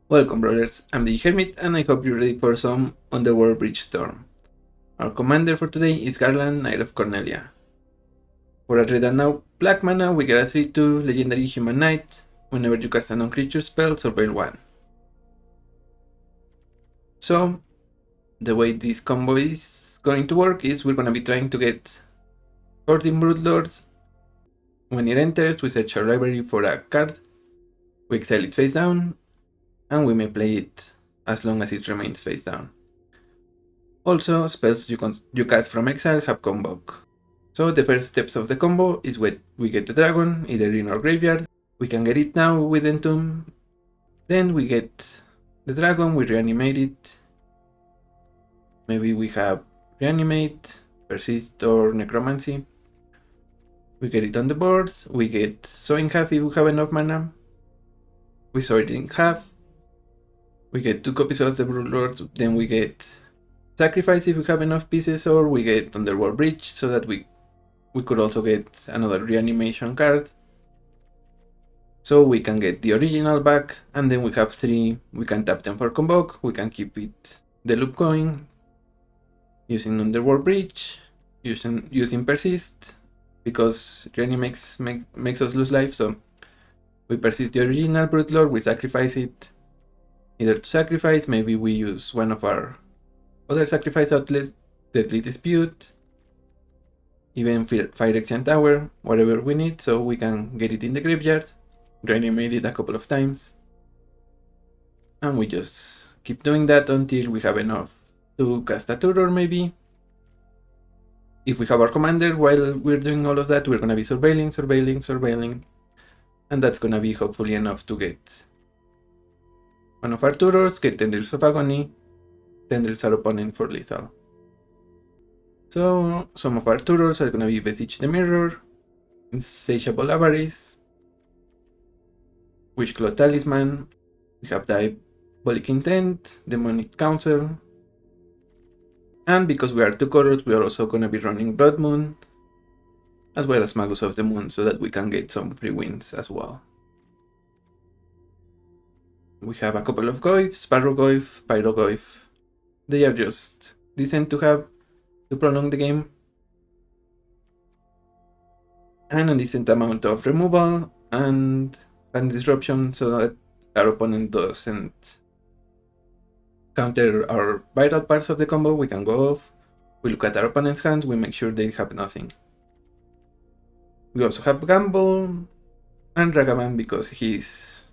Welcome, brothers. I'm the Hermit, and I hope you're ready for some Underworld Bridge Storm. Our commander for today is Garland, Knight of Cornelia. For a red and now black mana, we get a 3/2 legendary human knight whenever you cast a non-creature spell, surveil 1. So, the way this combo is going to work is we're going to be trying to get Hoarding Broodlord. When it enters, we search our library for a card, we exile it face down, and we may play it as long as it remains face down. Also, spells you cast from exile have Convoke. So the first steps of the combo is when we get the dragon, either in our graveyard. We can get it now with Entomb. Then we get the dragon, we reanimate it. Maybe we have reanimate, persist, or necromancy. We get it on the board. We get saw in half if we have enough mana. We saw it in half. We get 2 copies of the Broodlord. Then we get sacrifice if we have enough pieces, or we get Underworld Bridge so that we could also get another reanimation card. So we can get the original back, and then we have 3, we can tap them for Convoke, we can keep the loop going, using Underworld Bridge, using Persist, because reanimates makes us lose life, so we persist the original Broodlord, we sacrifice it, either to sacrifice, maybe we use one of our other sacrifice outlets, Deadly Dispute, even Phyrexian Tower, whatever we need, so we can get it in the graveyard, reanimate it a couple of times, and we just keep doing that until we have enough to cast a Tutor maybe. If we have our commander while we're doing all of that, we're gonna be surveilling, and that's gonna be hopefully enough to get one of our Tutors, get Tendrils of Agony, Tendrils our opponent for lethal. So some of our tutors are gonna be Besich the Mirror, Insatiable Avarice, Wishclaw Talisman, we have Diabolic Intent, Demonic Council, and because we are 2 colors, we are also gonna be running Blood Moon, as well as Magus of the Moon, so that we can get some free wins as well. We have a couple of Goyfs, Barrogoyf, Pyrogoyf. They are just decent to have to prolong the game, and a decent amount of removal and disruption so that our opponent doesn't counter our vital parts of the combo. We can go off, we look at our opponent's hands, we make sure they have nothing. We also have Gamble and Ragavan because he's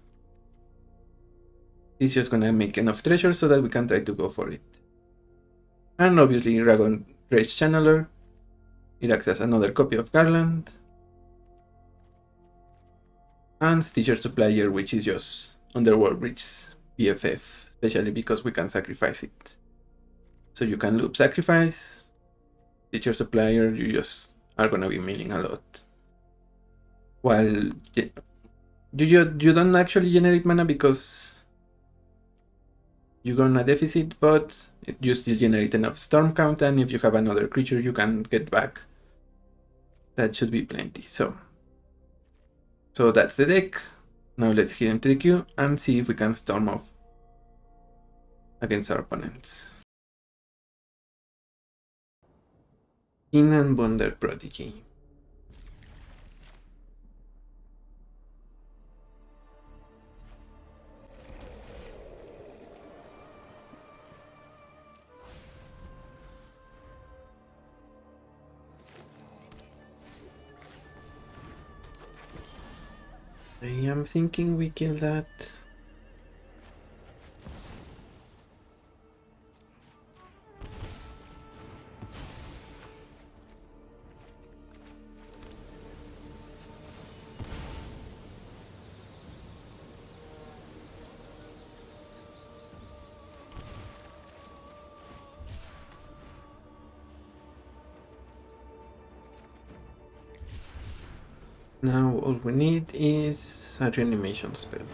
just gonna make enough treasure so that we can try to go for it. And obviously Dragon Rage Channeler, it acts as another copy of Garland. And Stitcher Supplier, which is just Underworld Bridge BFF, especially because we can sacrifice it. So you can loop sacrifice, Stitcher Supplier, you just are gonna be milling a lot. While you don't actually generate mana because you go on a deficit, but you still generate enough storm count, and if you have another creature you can get back, that should be plenty. So that's the deck. Now let's head into the queue and see if we can storm off against our opponents. King and Bonder Prodigy. I am thinking we kill that. Now all we need is a reanimation spell.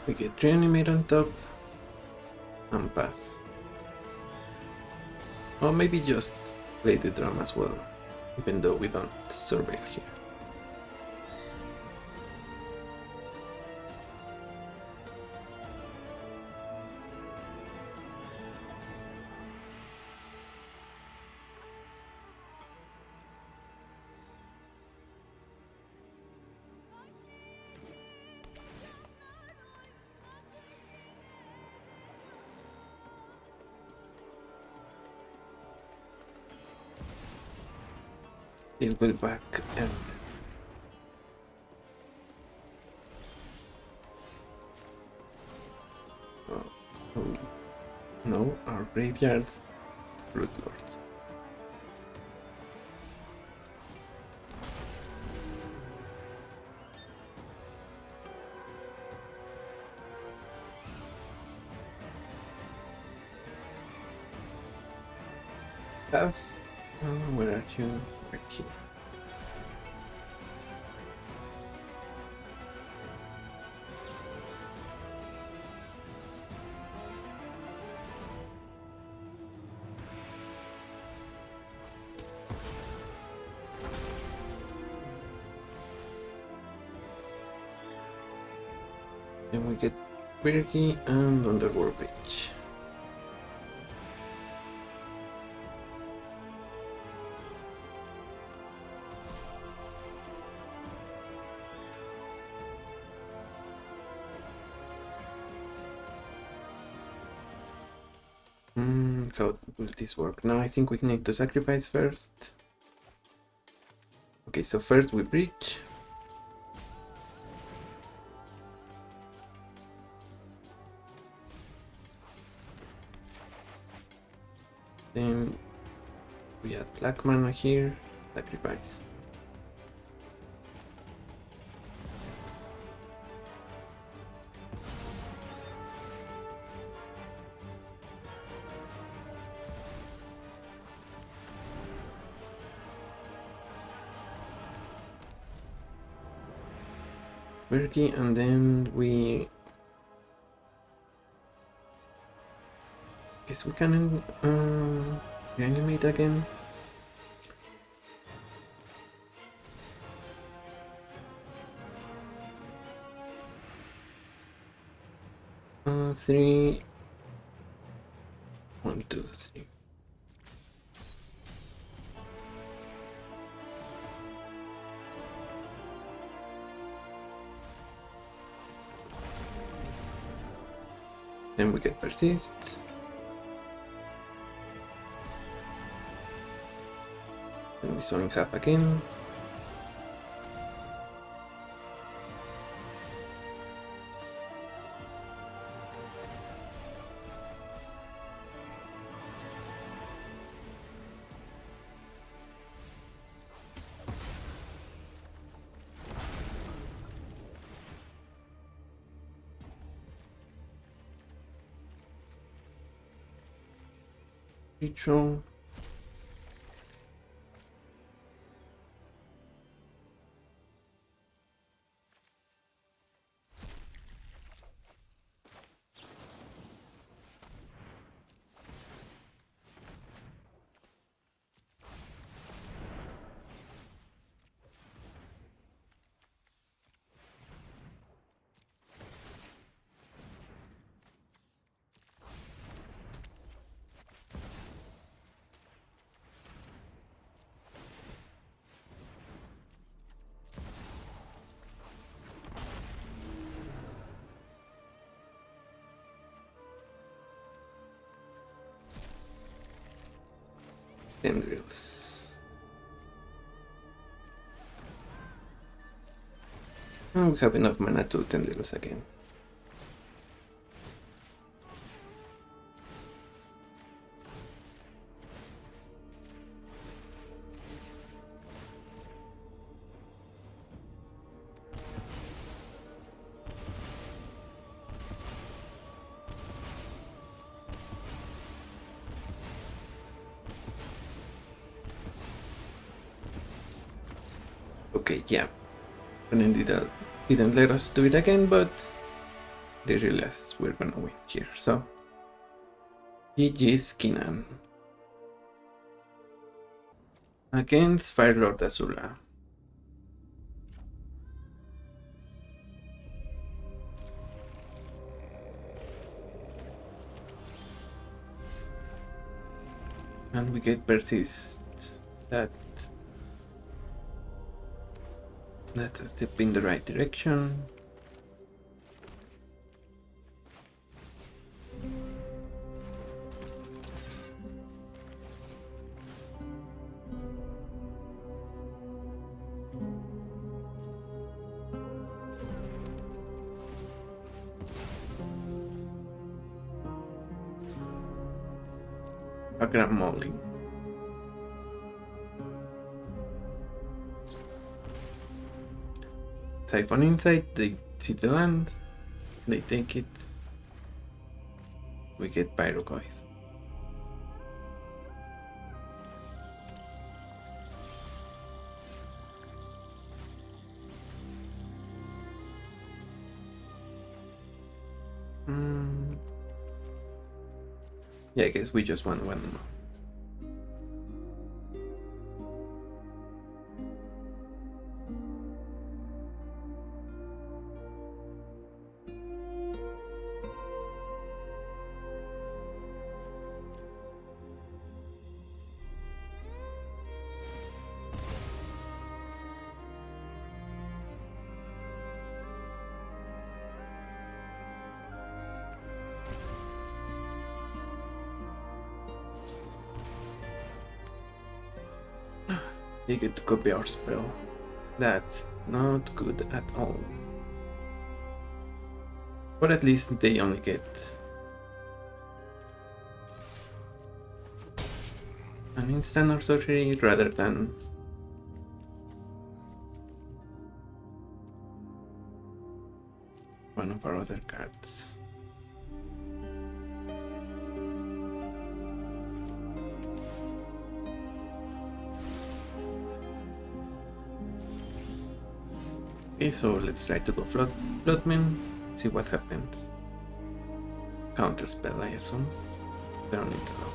We get reanimate on top and pass. Or maybe just play the drum as well, even though we don't surveil here. It will back and oh, no, our graveyard Broodlord. Where are you? Right here. Then we get Bergy and Underworld Bridge. How will this work? Now I think we need to sacrifice first. Okay, so first we breach. Then we add black mana here, sacrifice. Bergy, and then we guess we can reanimate again. Three. 1, 2, 3. Then we get persist. Then we saw in half again. Ritual. Tendrils. Oh, we have enough mana to Tendrils again. Okay, yeah. Didn't let us do it again, but they realize we're gonna win here. So GG's Kinan against Firelord Azula. And we get Persist. That's a step in the right direction. A Grand Molly. Siphon Insight, they see the land, they take it. We get Pyrogoyf. Yeah, I guess we just won one more. They get to copy our spell. That's not good at all. But at least they only get an instant or sorcery rather than one of our other cards. Okay, so let's try to go Floodman, see what happens. Counter spell, I assume. Don't need to know.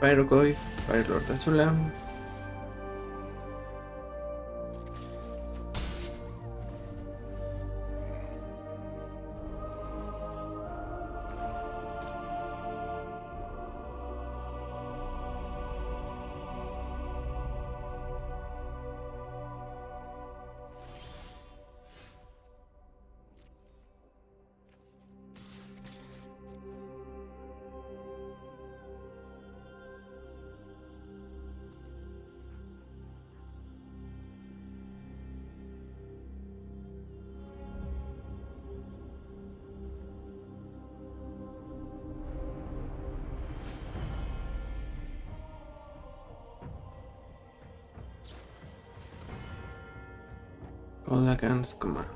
Pyrogoyf, Firelord Azula. All against command.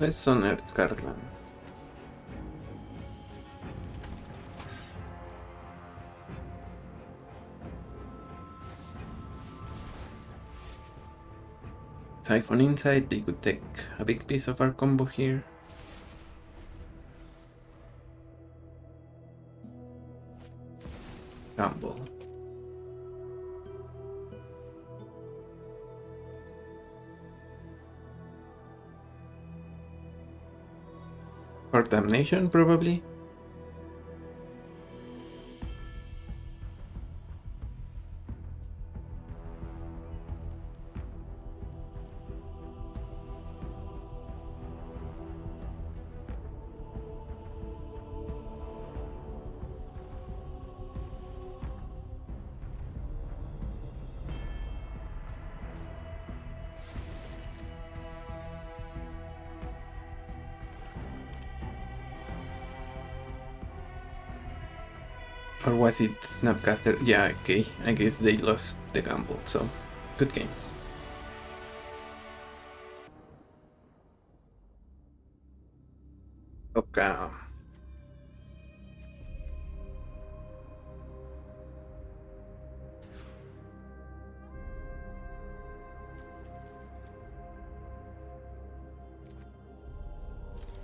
Let's unearth Garland. Siphon Insight, they could take a big piece of our combo here. Gamble. Or Damnation, probably. Or was it Snapcaster? Yeah, okay. I guess they lost the gamble, so good games. Okay.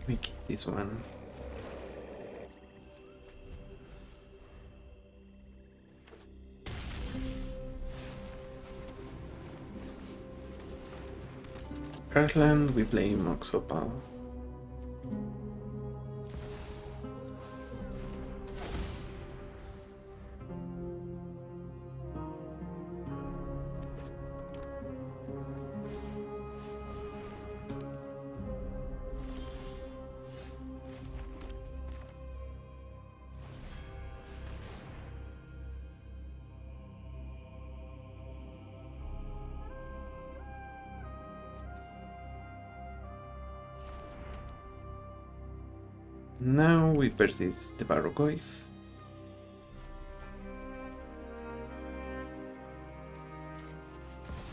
We keep this one. Garland, we play Moxopal. Now we persist the Barrocoif.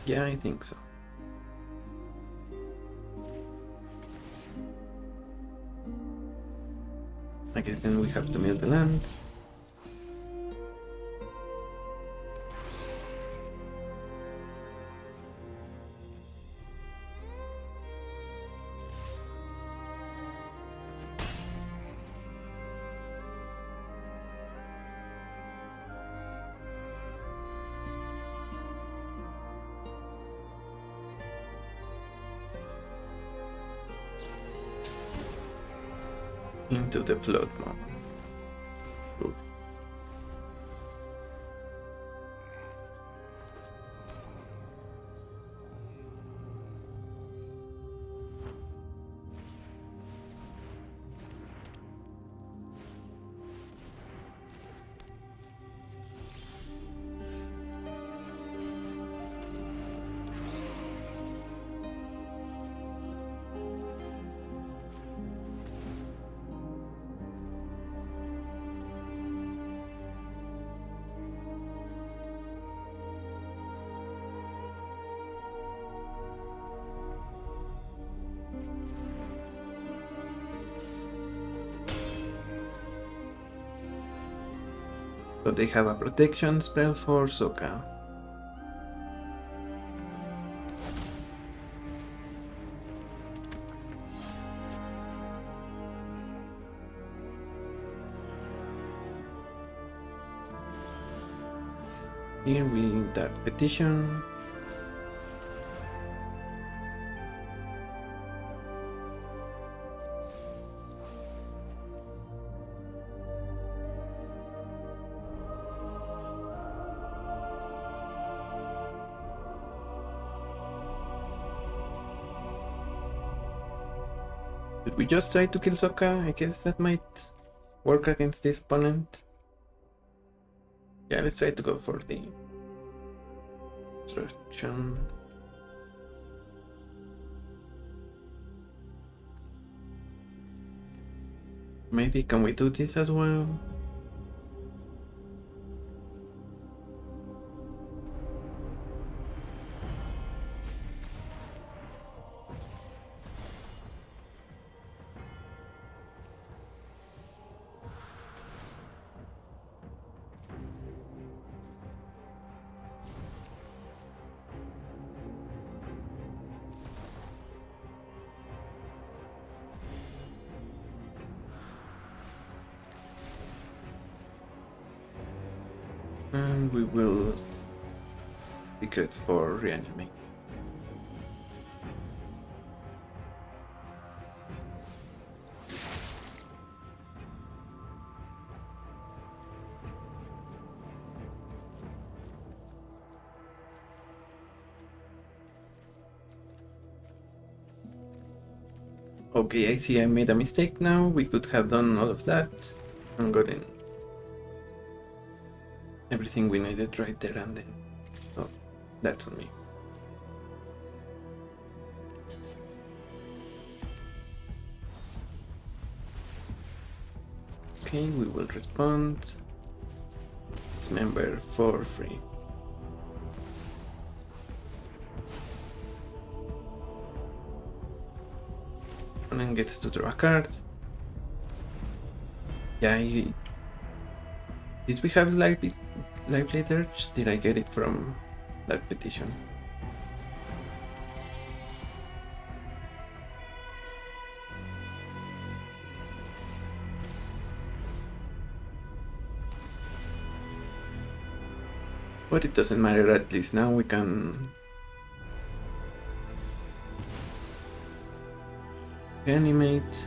Yeah, I think so. I guess then we have to mill the land. Into the flood mode. Ooh. So they have a protection spell for Sokka. Here we Dark Petition. Should we just try to kill Sokka? I guess that might work against this opponent. Yeah, let's try to go for the destruction. Maybe can we do this as well? And we will secrets for reanimate. Okay, I see I made a mistake now. We could have done all of that and gotten everything we needed right there and then. So that's on me. Okay, we will respond. dismember for free. Opponent gets to draw a card. Yeah, did we have live later? Did I get it from that petition? But it doesn't matter, at least now we can reanimate,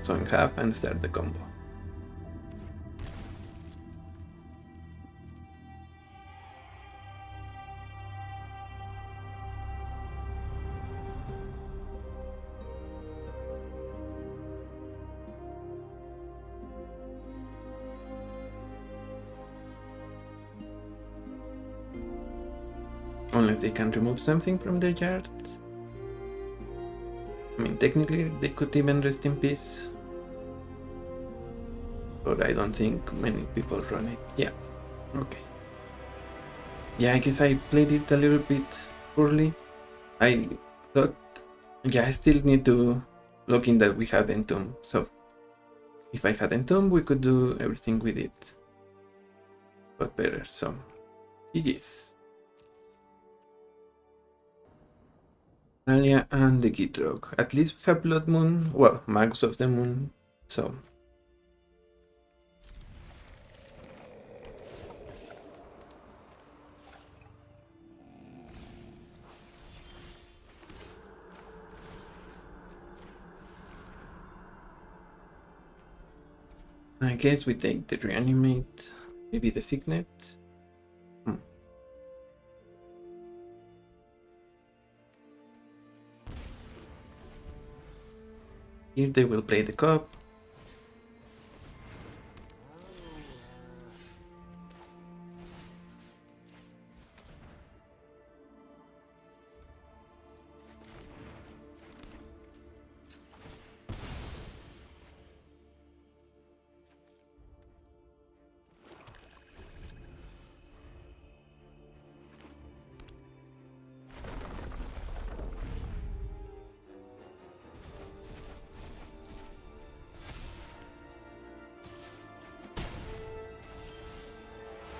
so in half and start the combo. Unless they can remove something from their yard. I mean, technically they could even rest in peace. But I don't think many people run it. Yeah, okay. Yeah, I guess I played it a little bit poorly. I thought, yeah, I still need to look in that we had Entomb. So if I had Entomb, we could do everything with it, but better. So GG's. Cornelia and the Gitrog. At least we have Blood Moon, well, Magus of the Moon, so. I guess we take the reanimate, maybe the signet. Here they will play the cup.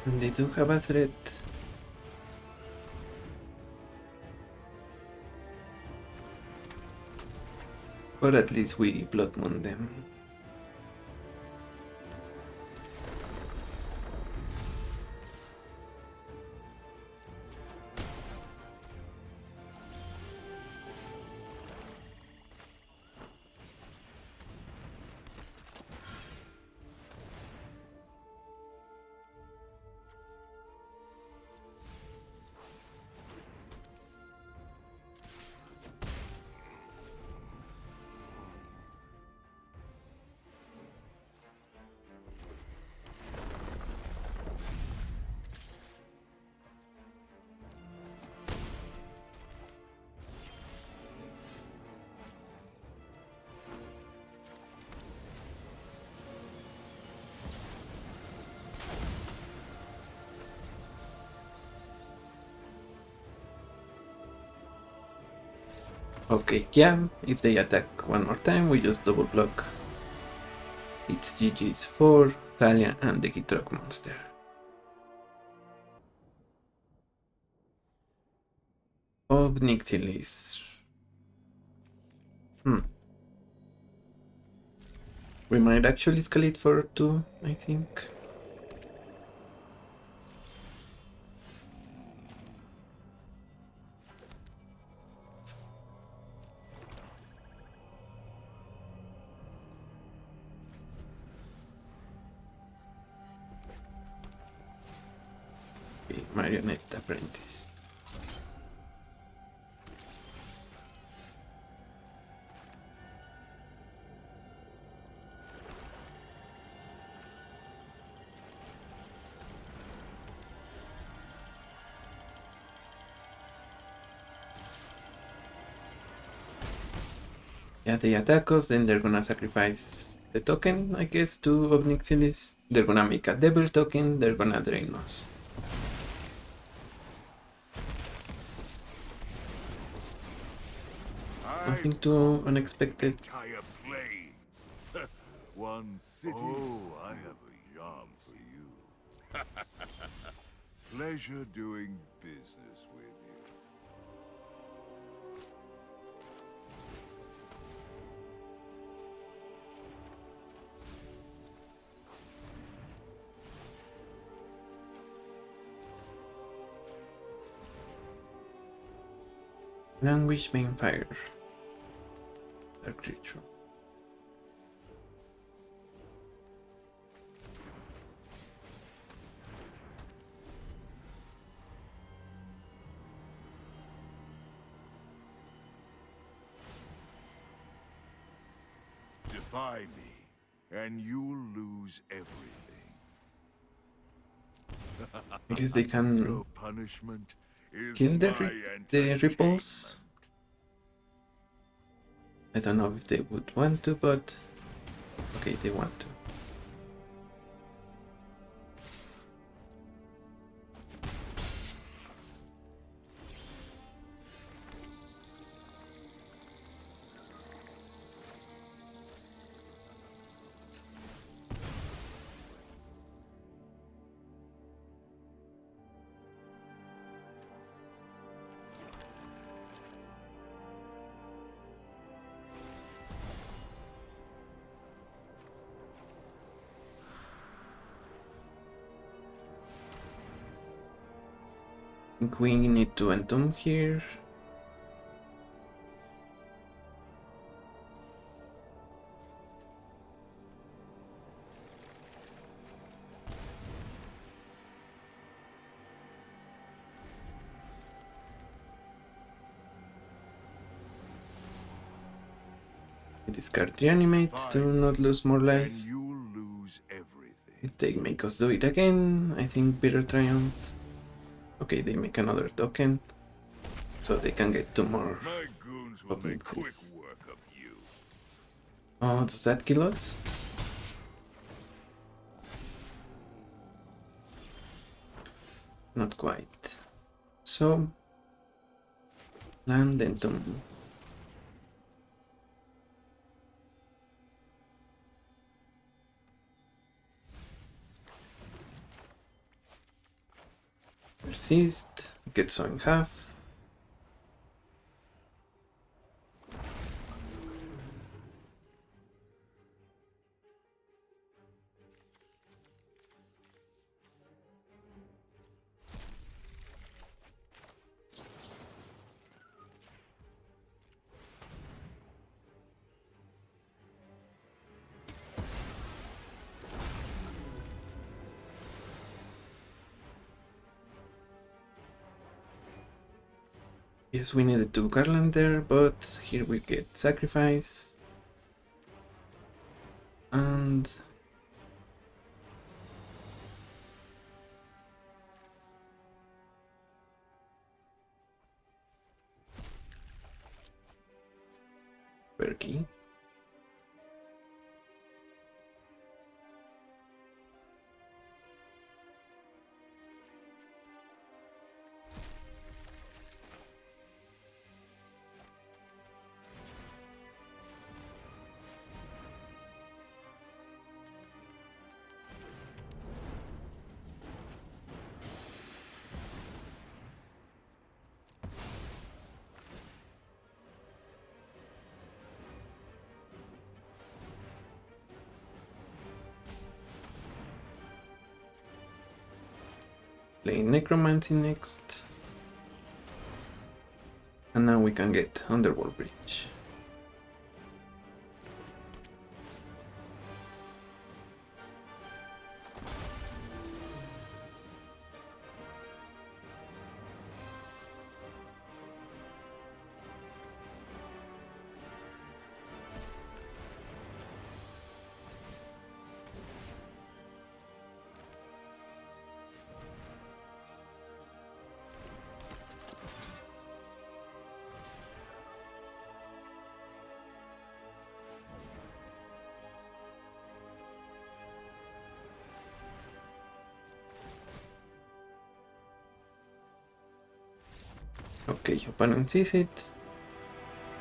And they do have a threat. But at least we Blood Moon them. Okay, yeah, if they attack one more time, we just double block. It's GG's for Thalia and the Gitrog monster. Obnixilis. We might actually escalate for 2, I think. Marionette Apprentice. Yeah, they attack us, then they're gonna sacrifice the token, I guess, to Obnixilis. They're gonna make a devil token, they're gonna drain us. Nothing too unexpected. One city. Oh, I have a job for you. Pleasure doing business with you. Language main fire. Dark ritual. Defy me, and you'll lose everything. I guess they can Your punishment is kill my the ripples. I don't know if they would want to, but okay, they want to. I think we need to Entomb here. Discard reanimate to not lose more life. If they make us do it again, I think Bitter Triumph. Okay, they make another token, so they can get 2 more. My goons will make quick work of you. Oh, does that kill us? Not quite. So, land Entomb. Persist, get so in half. Yes, we needed to Garland there, but here we get sacrifice. And Perky. Play Necromancy next. And now we can get Underworld Bridge. Okay, opponent sees it.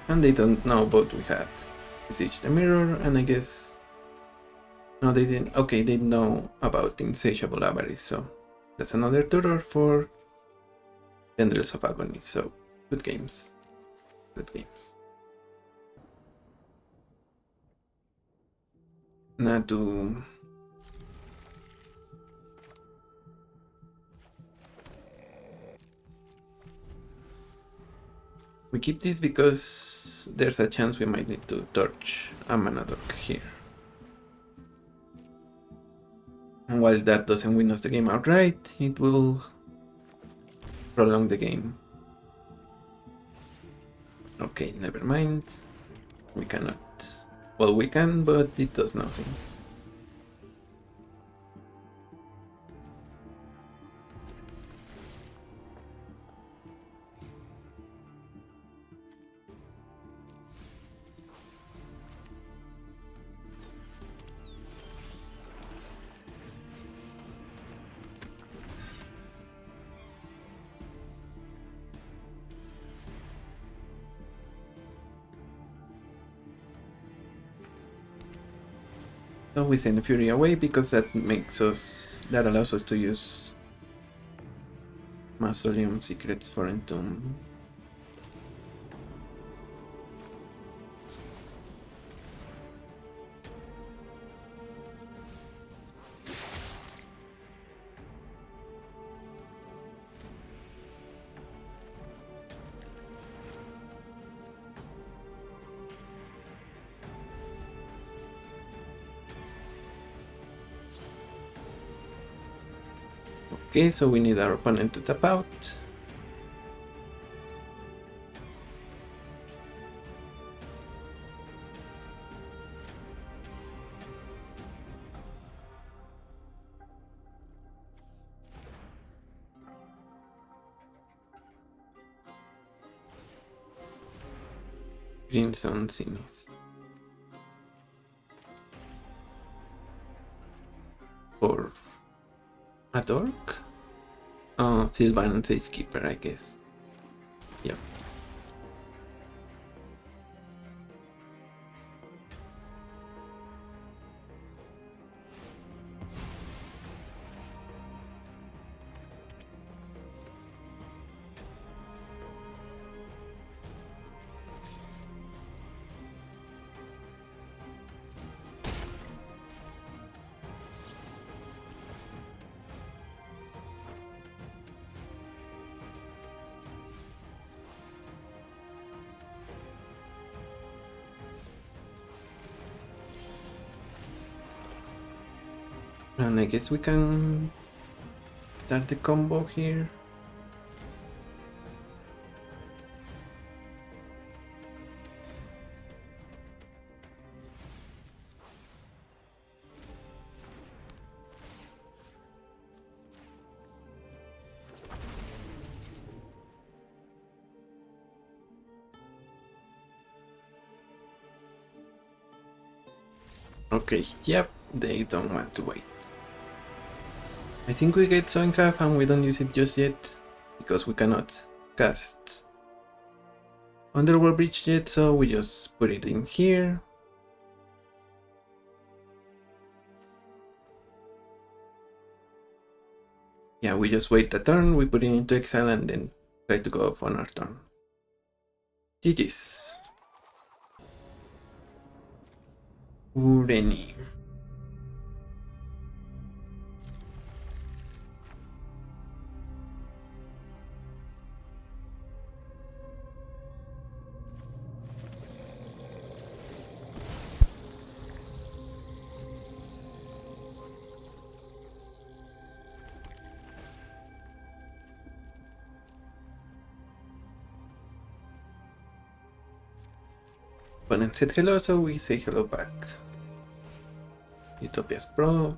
And they don't know, but we had Siege the Mirror, and I guess... No, they didn't. Okay, they know about Insatiable Avarice, so that's another tutor for Tendrils of Agony, so good games. Good games. Now to... We keep this because there's a chance we might need to torch a mana dock here. And while that doesn't win us the game outright, it will prolong the game. Okay, never mind. We cannot. Well, we can, but it does nothing. So we send Fury away because that allows us to use Mausoleum Secrets for Entomb. Okay, so we need our opponent to tap out. Crimson Zenith. Or a dork? Oh, Sylvan Safekeeper, I guess. Yep. And I guess we can start the combo here. Okay, yep, they don't want to wait. I think we get Sowing Half and we don't use it just yet because we cannot cast Underworld Bridge yet, so we just put it in here. Yeah, we just wait a turn, we put it into exile and then try to go off on our turn. GG's. Ureni. Opponent said hello, so we say hello back. Utopia's Pro.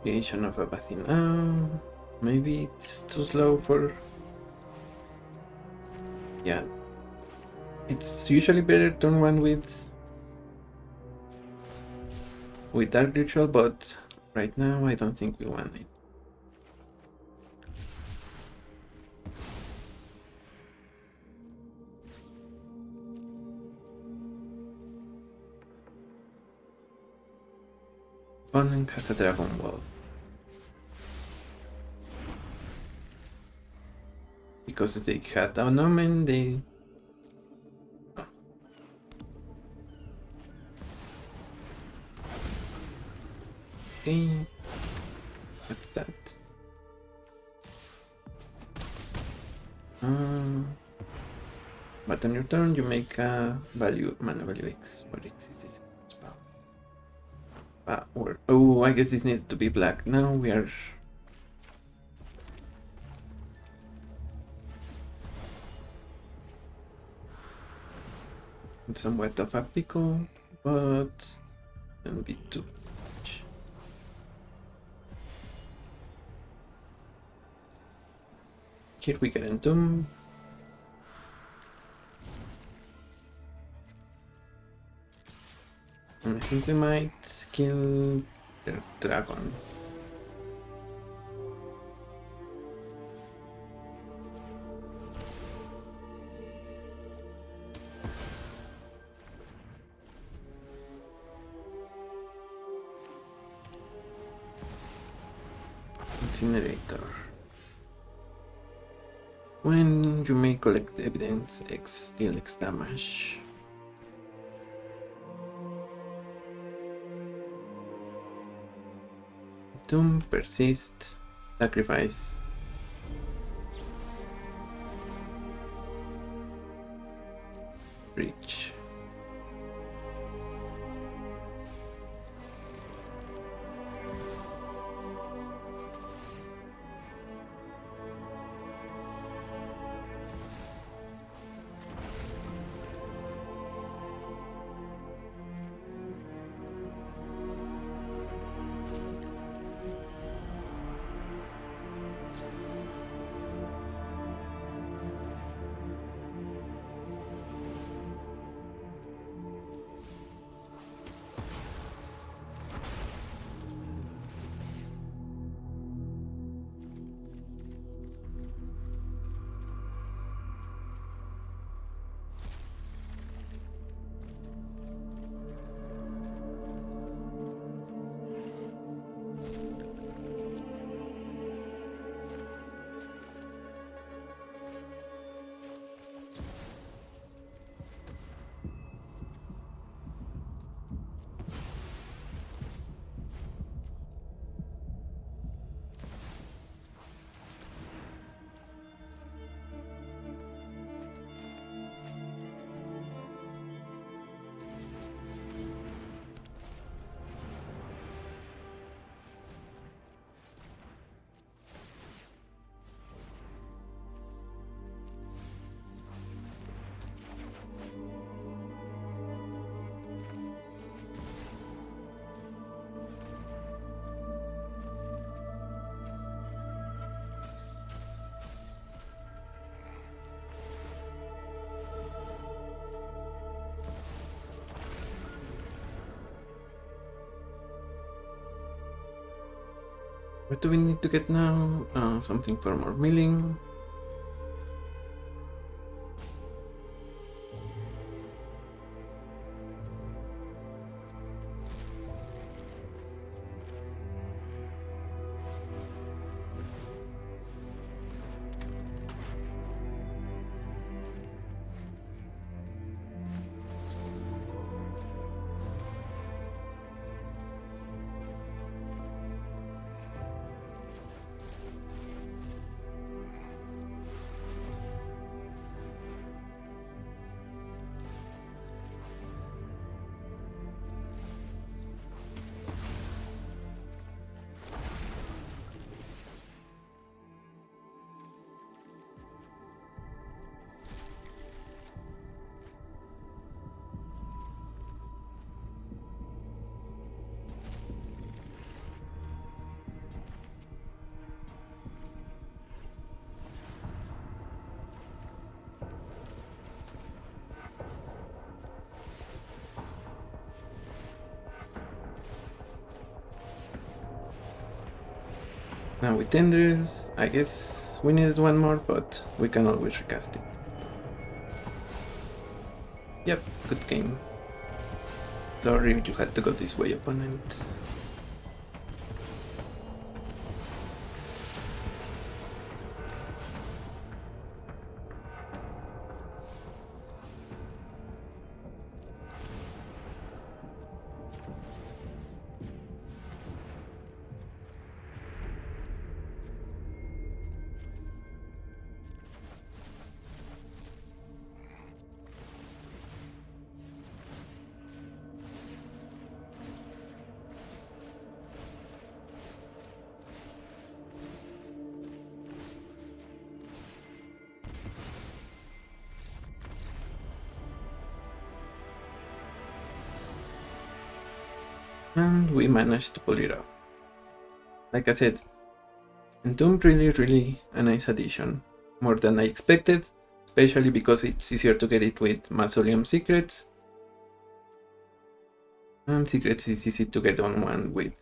Creation of a basin. Maybe it's too slow for. Yeah. It's usually better turn one with Dark Ritual, but right now I don't think we want it. Opponent has a Dragon Wall. Because they had an omen, they. Oh. Okay. What's that? But on your turn, you make a mana value X. What X is this spell? Oh, I guess this needs to be black. Now we are. It's somewhat of a pickle, but don't be too much. Here we get Entomb. And I think we might kill their dragon. Incinerator. When you may collect evidence, X deal X damage. Tomb, persist, sacrifice. Reach. What do we need to get now? Something for more milling. Now with Tenders, I guess we needed one more, but we can always recast it. Yep, good game. Sorry you had to go this way, opponent. And we managed to pull it off. Like I said, Entomb really a nice addition. More than I expected, especially because it's easier to get it with Mausoleum Secrets. And Secrets is easy to get on one with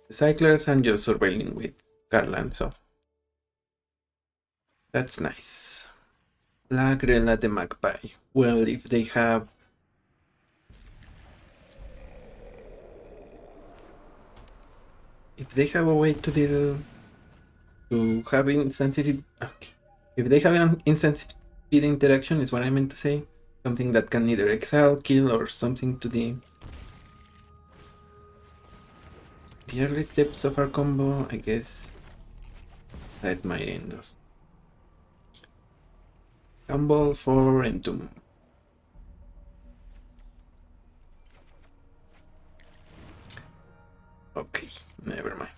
the Cyclers and just surveilling with Garland, so that's nice. La Grella de Magpie. Well, if they have a way to deal to have instant okay. If they have an instant speed interaction is what I meant to say. Something that can either exile, kill, or something to the early steps of our combo, I guess that might end us. Gamble for Entomb. Okay, never mind.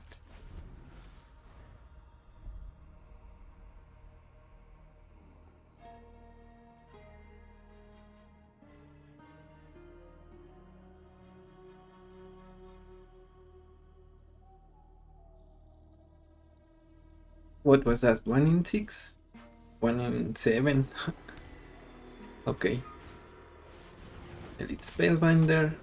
What was that? 1 in 6? 1 in 7? Okay. Elite Spellbinder.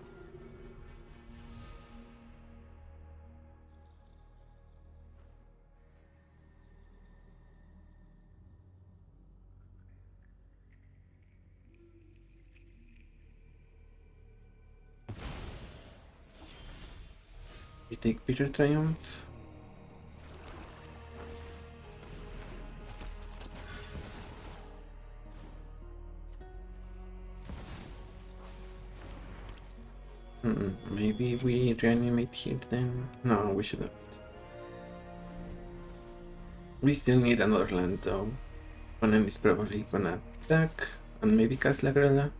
We take Bitter Triumph. Maybe we reanimate here then? No, we shouldn't. We still need another land though. Opponent is probably gonna attack and maybe cast La Grella.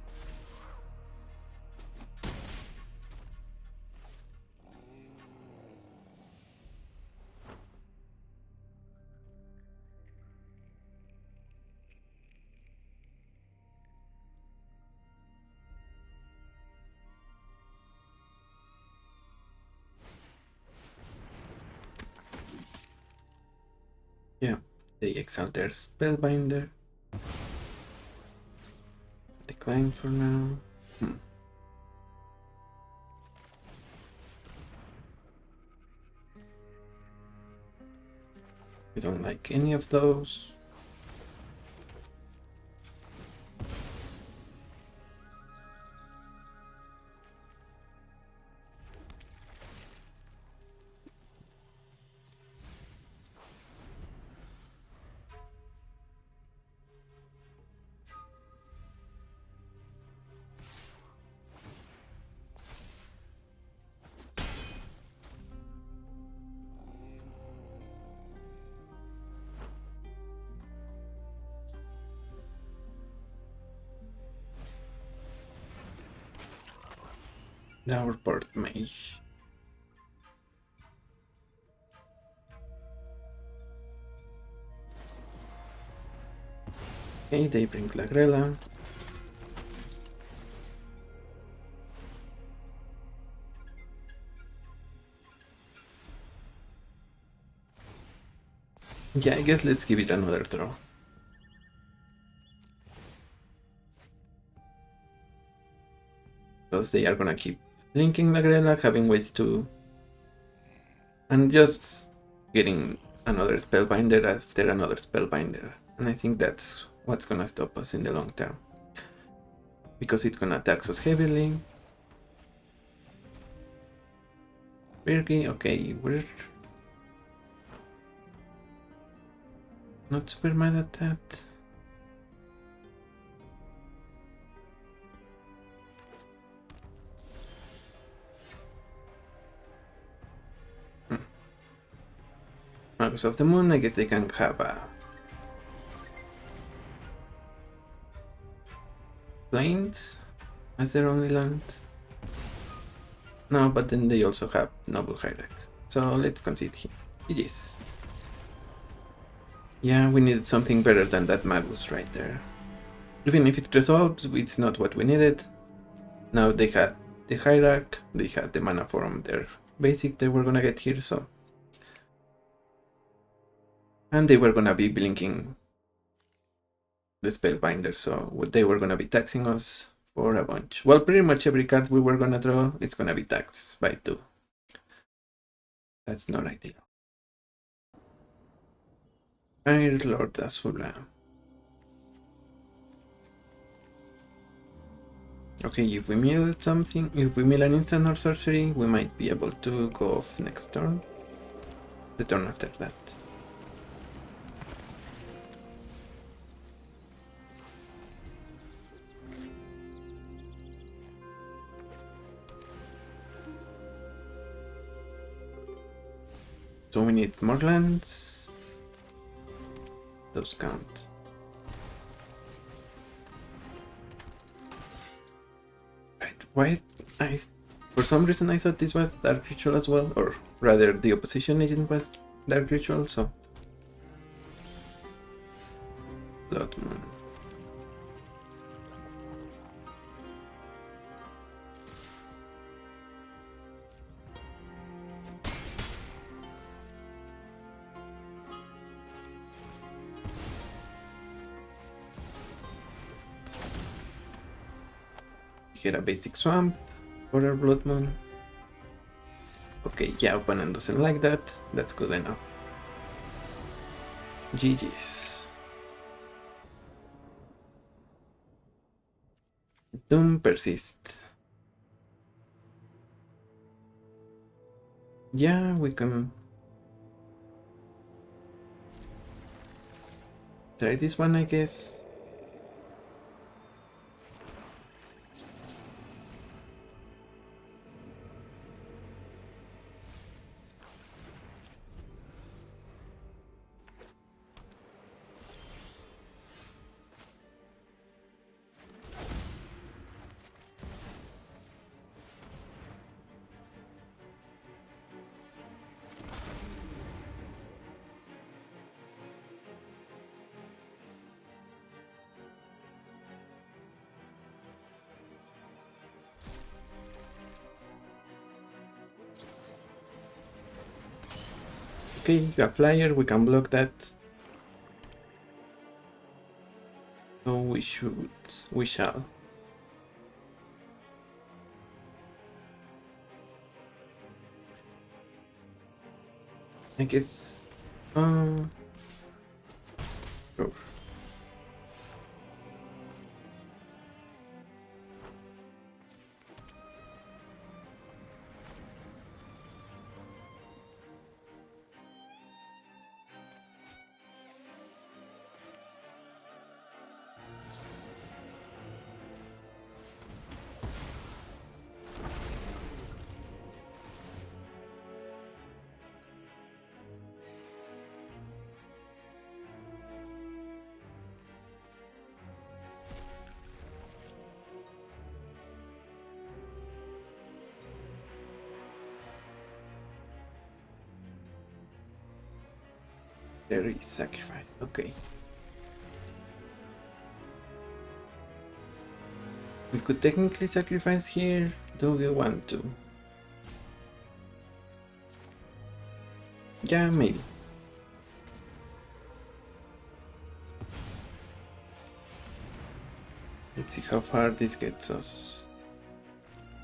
Yeah, they exile their Spellbinder. Decline for now. We don't like any of those. Our port mage. Okay, they bring La Grella. Yeah, I guess let's give it another throw. Because they are gonna keep linking La Grella, having ways to... and just getting another Spellbinder after another Spellbinder. And I think that's what's gonna stop us in the long term. Because it's gonna tax us heavily. Virgi, okay, we're not super mad at that. Magus of the Moon, I guess they can have a Plains as their only land. No, but then they also have Noble Hierarch. So let's concede here. GG's. Yeah, we needed something better than that Magus right there. Even if it resolves, it's not what we needed. Now they had the Hierarch, they had the mana from their basic they were gonna get here, so. And they were gonna be blinking the Spellbinder, so they were gonna be taxing us for a bunch. Well, pretty much every card we were gonna draw, it's gonna be taxed by 2. That's not ideal. Fire Lord Azula. Okay, if we mill something, if we mill an instant or sorcery, we might be able to go off next turn. The turn after that. So we need more lands. Those count. Right, why for some reason I thought this was Dark Ritual as well, or rather the opposition agent was Dark Ritual, so Blood Moon. Get a basic swamp for our Blood Moon. Okay, yeah, opponent doesn't like that. That's good enough. GG's. Doom persist. Yeah, we can try this one, I guess. Okay, it's a flyer, we can block that. So we shall. I guess, sure. There is sacrifice, okay. We could technically sacrifice here. Do we want to? Yeah, maybe. Let's see how far this gets us.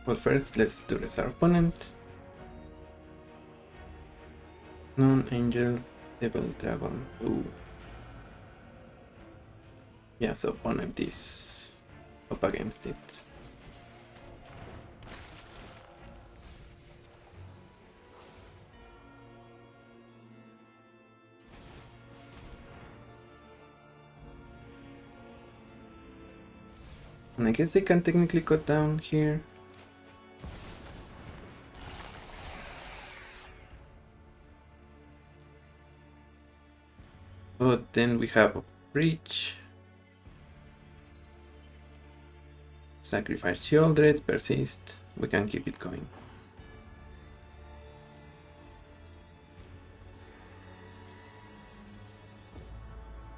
Well, first let's do this our opponent. Non-angel Devil Dragon. Ooh. Yeah, so opponent is up against it. And I guess they can technically cut down here. But then we have a breach. Sacrifice Shieldred, persist. We can keep it going.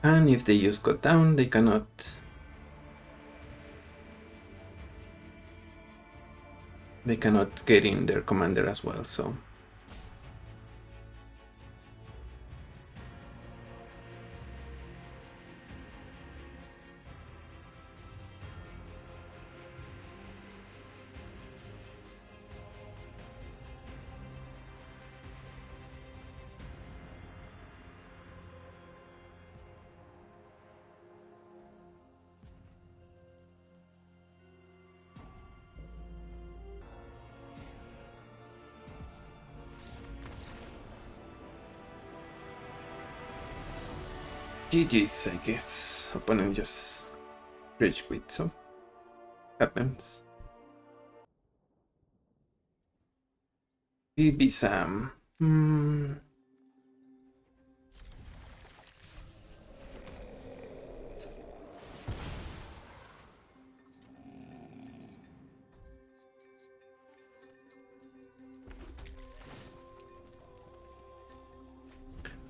And if they use cut down, they cannot. They cannot get in their commander as well, so. GG's, I guess. Opponent just rage quit, so happens. BB Sam.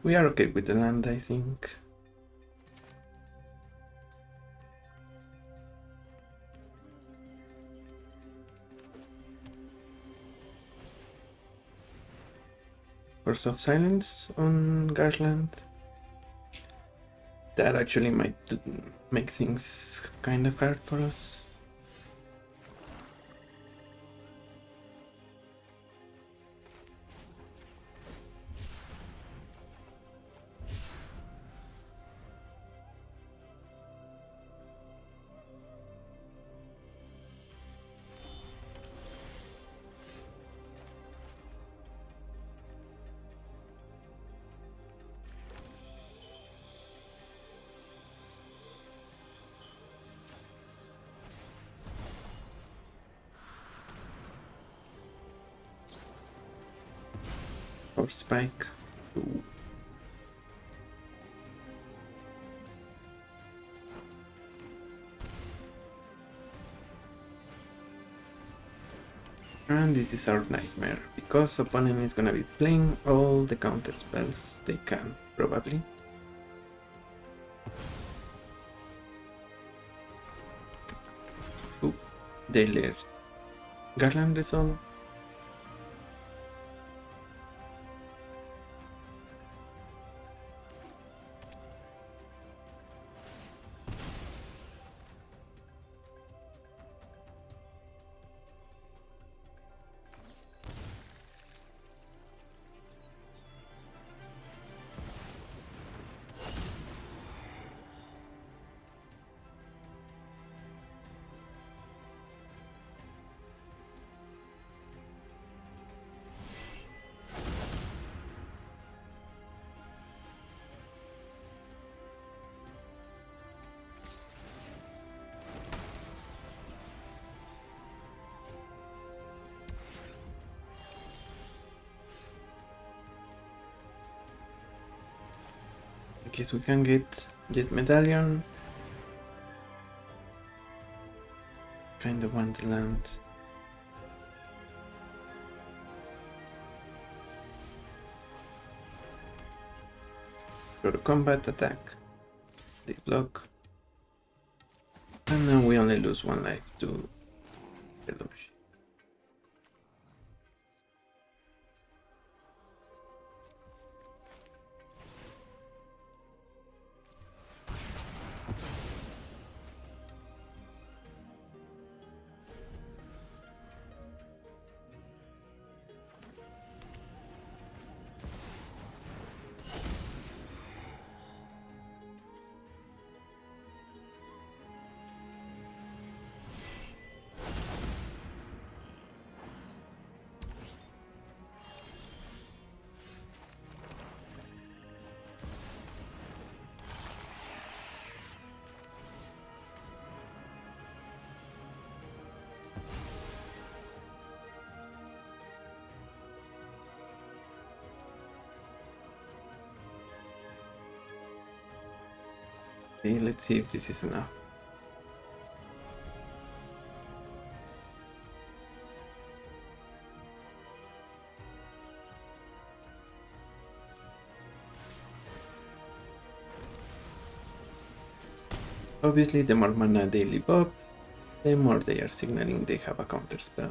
We are okay with the land, I think. Force of Silence on Garland. That actually might make things kind of hard for us. Or Spike. Ooh. And this is our nightmare, because opponent is gonna be playing all the counter spells they can, probably. Ooh, they let Garland resolve. I guess we can get Jet Medallion. Kinda want the land. Go to combat, attack. They block. And then we only lose one life to Deluge. Okay, let's see if this is enough. Obviously, the more mana they leave up, the more they are signaling they have a counter spell.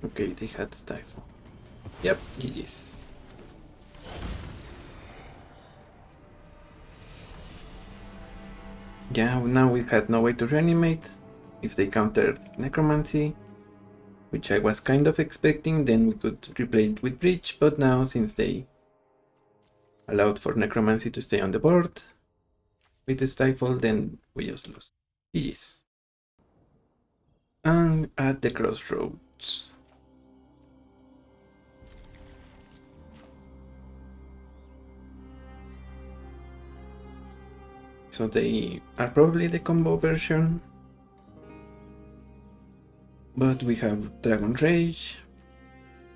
Okay, they had Stifle. Yep, GG's. Yeah, now we had no way to reanimate. If they countered Necromancy, which I was kind of expecting, then we could replay it with Breach, but now since they allowed for Necromancy to stay on the board with the Stifle, then we just lose. GG's. And at the crossroads. So they are probably the combo version. But we have Dragon Rage.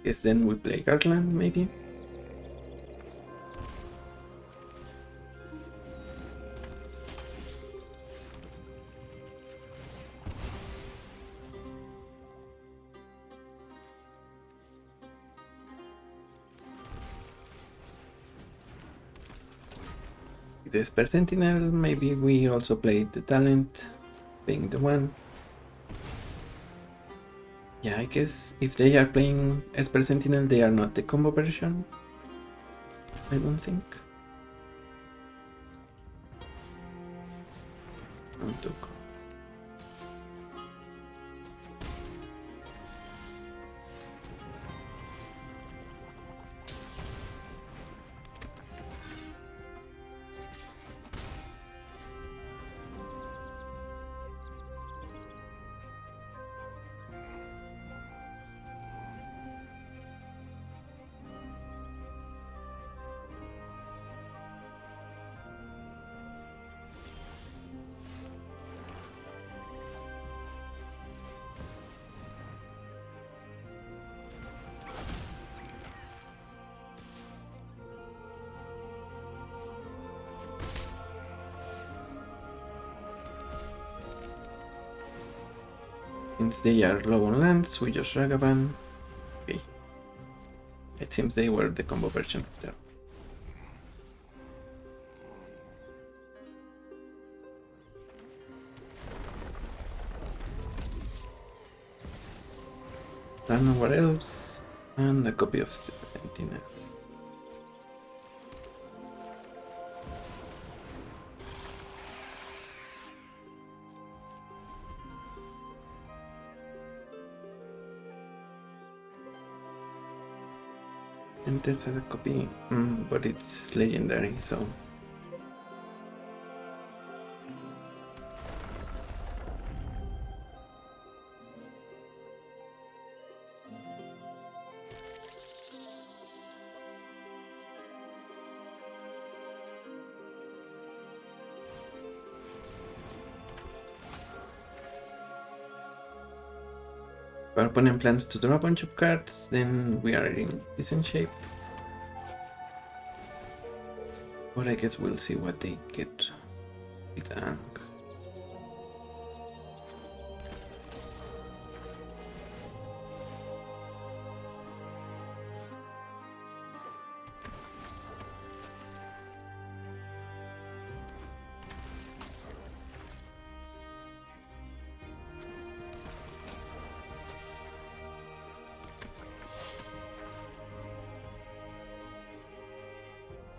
Guess then we play Garland, maybe. The Esper Sentinel, maybe we also play the talent, being the one. Yeah, I guess if they are playing Esper Sentinel, they are not the combo version. I don't think. Antuco. Since they are low on lands, we just Ragavan. Okay. It seems they were the combo version there. Turn over elves and a copy of Sentinel. Enters as a copy, but it's legendary, so. If our opponent plans to draw a bunch of cards, then we are in decent shape. But I guess we'll see what they get with Ang.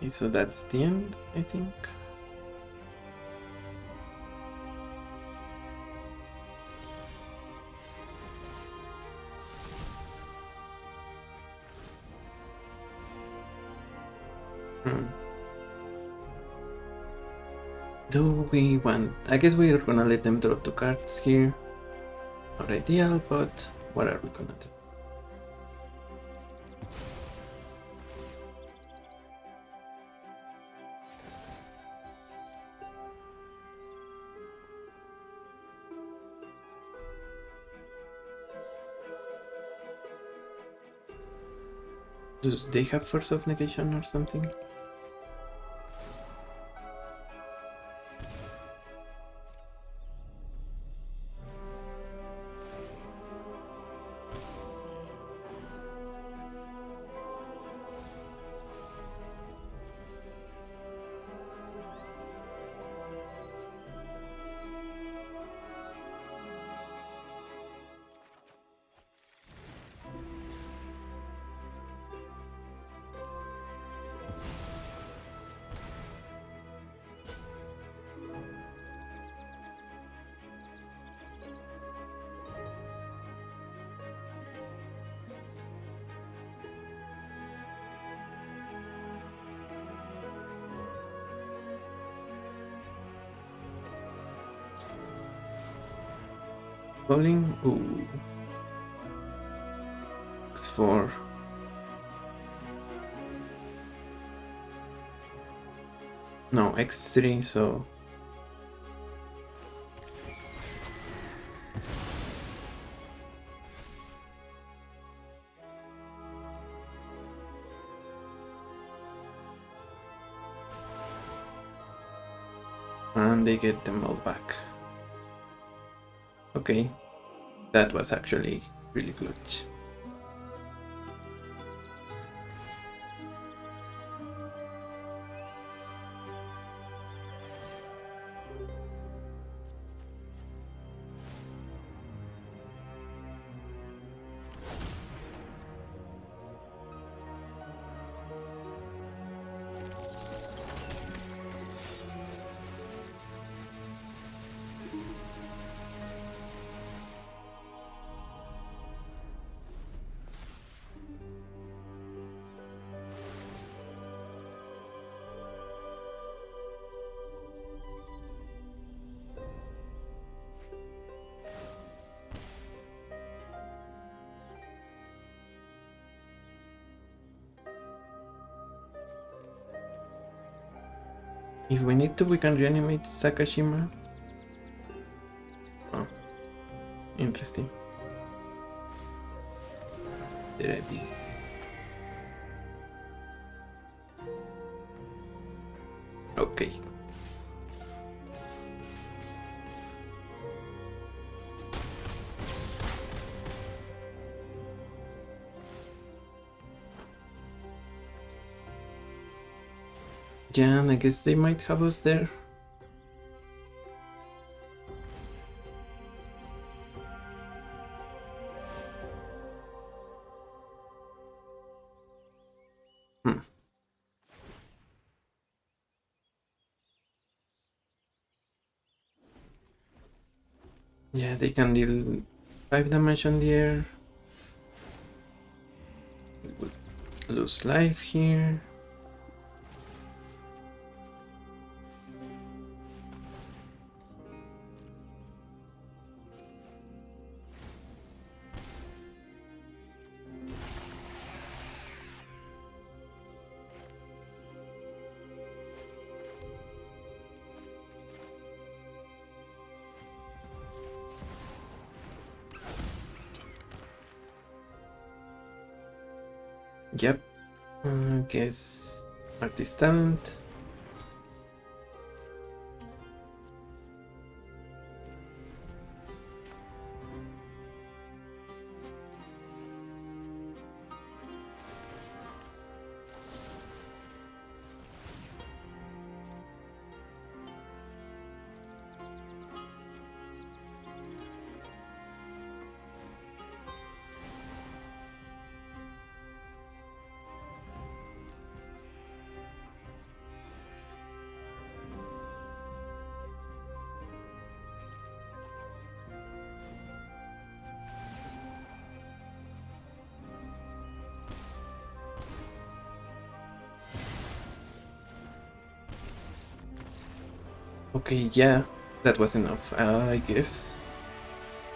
Okay, so that's the end, I think. Do we want... I guess we're gonna let them draw 2 cards here. Not ideal, but what are we gonna do? Do they have Force of Negation or something? Bowling? Ooh. X4. No, X3, so... And they get them all back. Okay, that was actually really clutch. If we need to, we can reanimate Sakashima. Oh, interesting. Did I be? Okay. Yeah, and I guess they might have us there. Yeah, they can deal 5 damage on the air. We would lose life here. Yep. Guess artist talent. Okay, yeah, that was enough, I guess.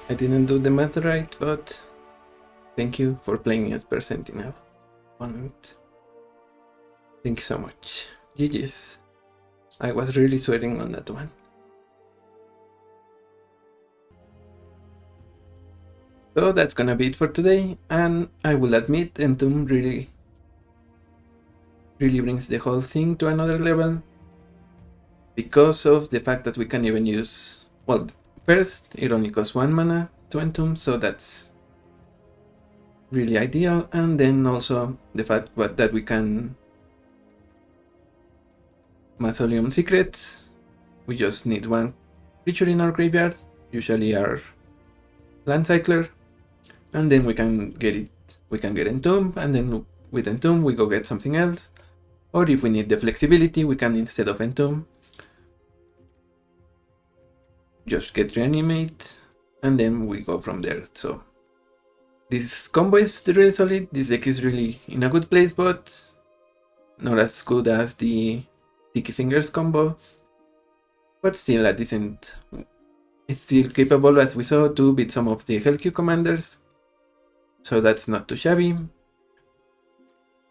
I didn't do the math right, but thank you for playing as per Sentinel. Thank you so much. GG's. I was really sweating on that one. So that's gonna be it for today, and I will admit Entomb really brings the whole thing to another level because of the fact that we can even use, well, first it only costs 1 mana to Entomb, so that's really ideal, and then also the fact that we can Mausoleum Secrets. We just need 1 creature in our graveyard, usually our Land Cycler, and then we can get it. We can get Entomb, and then with Entomb we go get something else. Or if we need the flexibility, we can, instead of Entomb, just get Reanimate, and then we go from there. So this combo is really solid. This deck is really in a good place, but not as good as the Sticky Fingers combo. But still a decent. It's still capable, as we saw, to beat some of the HLQ commanders. So that's not too shabby.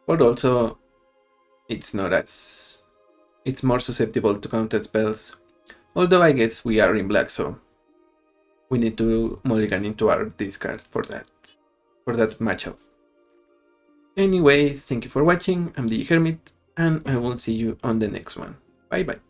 But also, it's not as... It's more susceptible to counter spells. Although I guess we are in black, so we need to mulligan into our discard for that matchup. Anyways, thank you for watching. I'm the Hermit, and I will see you on the next one. Bye bye.